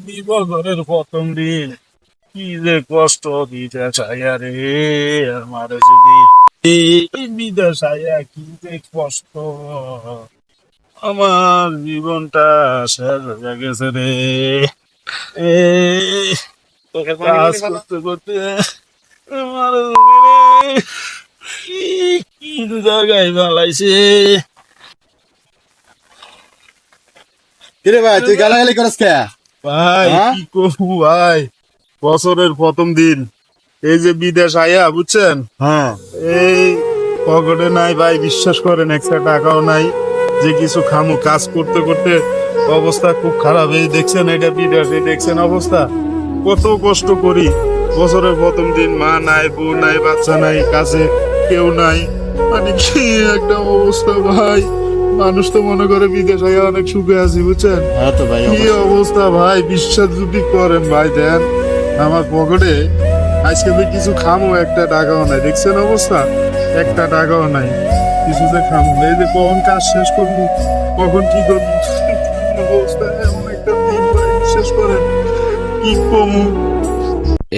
বিবাহের প্রথম দিন কি যে কষ্ট দিতে চাইয়া রে আমার যদি এই বিদেশ আইয়া কি যে কষ্ট আমার জীবনটা শেষ হয়ে গেছে রে। এই কাজ করতে করতে আমার কি কি জায়গায় ভালাইছে। কিরে ভাই, তুই গালাগালি করস কে? ভাই হ্যাঁ? কি করবো ভাই, বছরের প্রথম দিন এই যে বিদেশ আয়া বুঝছেন, হ্যাঁ। এই পকেটে নাই ভাই, বিশ্বাস করেন একটা টাকাও নাই যে কিছু খামু। কাজ করতে করতে অবস্থা খুব খারাপ। এই দেখছেন এটা বিদেশ, এই দেখছেন অবস্থা, কত কষ্ট করি। বছরের প্রথম দিন, মা নাই, বউ নাই, বাচ্চা নাই, কাছে কেউ নাই, মানে কি একটা অবস্থা ভাই। মানুষ তো মনে করে বিদেশ আয়া অনেক সুখে আছি বুঝছেন, হ্যাঁ তো ভাই, কি অবশ্যই। অবস্থা ভাই। বিশ্বাস যদি করেন ভাই, দেন আমার পকেটে আজকে তো কিছু খামো, একটা টাকাও নাই। দেখছেন অবস্থা, একটা টাকাও নাই, কিছু যে খামো এই যে কখন কাজ শেষ করবো, কখন কি করবো, অবস্থা এমন একটা দিন ভাই, বিশ্বাস করেন কি কমু।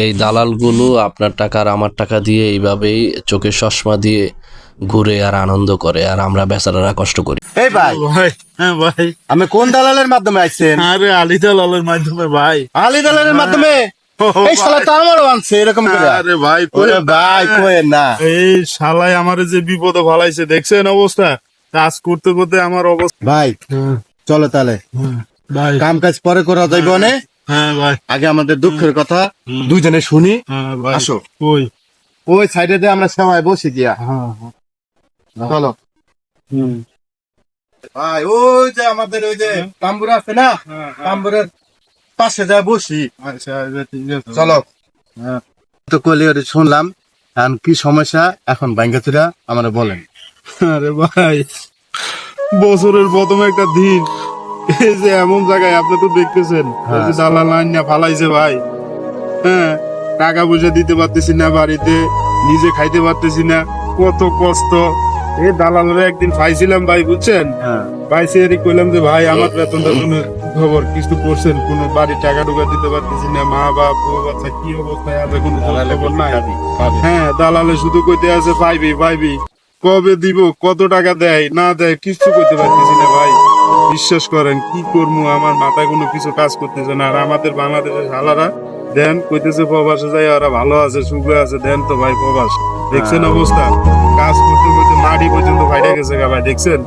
এই দালালগুলো আপনার টাকা আর আমার টাকা দিয়ে এইভাবেই চোখের চশমা দিয়ে ঘুরে আর আনন্দ করে, আর আমরা বেচারারা কষ্ট করি। এই ভাই, ভাই হ্যাঁ ভাই, আমি কোন দালালের মাধ্যমে আইছেন? আরে আলিদা লালের মাধ্যমে ভাই। আলী দালালের মাধ্যমে? ও এই শালা তো আমারও আনছে এরকম করে। আরে ভাই ওরে ভাই, কোয়েন না। এই শালাই আমারে যে বিপদে ফালাইছে, দেখছেন অবস্থা, কাজ করতে করতে আমার অবস্থা। ভাই চলো তাহলে, ভাই কাম কাজ পরে করা যাইব না। হ্যাঁ ভাই, আগে আমাদের দুঃখের কথা দুইজনে শুনি। হ্যাঁ ভাই, আসো। কই ওই সাইডে দিয়ে আমরা সবাই বসে গিয়া, হ্যাঁ চলো হুম ভাই। ওই যে আমাদের ওই যে তাম্বুরা আছে না, হ্যাঁ, তাম্বুরের পাশে যা বসি। আচ্ছা আচ্ছা, ঠিক আছে চলো। হ্যাঁ। তো কলি ওরে শুনলাম, এখন কি সমস্যা এখন ভাঙ্গাচুরা আমরা বলেন। আরে ভাই, বছরের প্রথম একটা দিন, এই যে এমন জায়গায় আপনি তো দেখতেছেন, এই যে দালাল আইনা ফালাইছে ভাই। হ্যাঁ, টাকা পয়সা দিতে পারতেছি না বাড়িতে, নিজে খাইতে পারতেছি না, কত কষ্ট। এই দালালের একদিন পাইছিলাম ভাই বুঝছেন, হ্যাঁ পাইছি এরই কইলাম যে ভাই আমার বেতনটা কোনো খবর কিছু করছেন, কোনো বাড়ির টাকা টুকা দিতে পারতেছি না, মা বাপ বউ বাচ্চা কি অবস্থায় আছে কোনো খবর নাই। হ্যাঁ, দালালে শুধু কইতে আছে পাইবি পাইবি, কবে দিব, কত টাকা দেয় না দেয় কিছু করতে পারতেছি না ভাই। বিশ্বাস করেন কি করবো, আমার মাথায় কোনো কিছু কাজ করতেছে না। আর আমাদের বাংলাদেশের শালারা দেন কইতেছে প্রবাসে যাই ওরা ভালো আছে সুখে আছে, দেন তো ভাই প্রবাস, দেখছেন অবস্থা, কাজ করতে করতে মাটি পর্যন্ত ফাইটা গেছে গা ভাই, দেখছেন।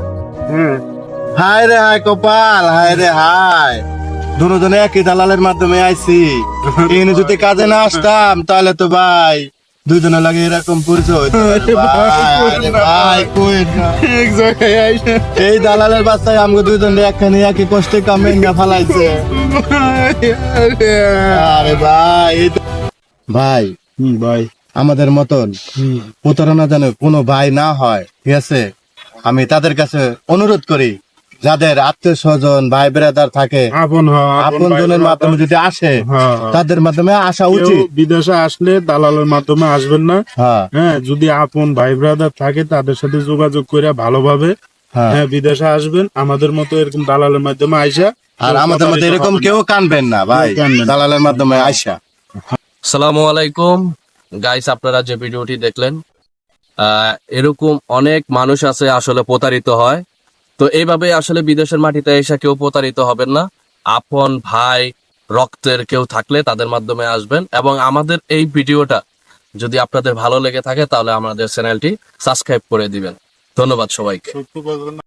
হ্যাঁ হায় রে হায় কপাল, হায় রে হায়। দুজনে একই দালালের মাধ্যমে আইছি। এখানে যদি কাজে না আসতাম তাহলে তো ভাই দুজনে লাগে এরকম পরিচয় হইতো না রে ভাই। আরে ভাই কোয়েন না। এক জায়গায় আইসা এই দালালের বাচ্চায় আমাকে দুজন একখানে একই কষ্টে কামে না ফালাইছে। আরে ভাই ভাই, ভাই আমাদের মতন প্রতারণা যেন কোনো ভাই না হয়, ঠিক আছে? আমি তাদের কাছে অনুরোধ করি, যাদের আত্মীয় স্বজন ভাই বেড়াদার থাকে আপন আপন জনের মাধ্যমে যদি আসে, তাদের মাধ্যমে আসা উচিত। বিদেশে আসলে দালালের মাধ্যমে আসবেন না। হ্যাঁ হ্যাঁ, যদি আপন ভাই ব্রাদার থাকে তাদের সাথে যোগাযোগ করে ভালোভাবে হ্যাঁ। হ্যাঁ বিদেশে আসবেন। আমাদের মতো এরকম দালালের মাধ্যমে আইসা আর আমাদের মধ্যে এরকম কেউ কানবেন না ভাই, কেউ কানবেন না। দালালের মাধ্যমে আইসা। আসসালামু আলাইকুম গাইস, আপনারা যে ভিডিওটি দেখলেন, এরকম অনেক মানুষ আছে আসলে প্রতারিত হয়। তো এইভাবে আসলে বিদেশের মাটিতে এসে কেউ প্রতারিত হবেন না। আপন ভাই রক্তের কেউ থাকলে তাদের মাধ্যমে আসবেন, এবং আমাদের এই ভিডিওটা যদি আপনাদের ভালো লেগে থাকে তাহলে আমাদের চ্যানেলটি সাবস্ক্রাইব করে দিবেন। ধন্যবাদ সবাইকে। সত্য কথা না।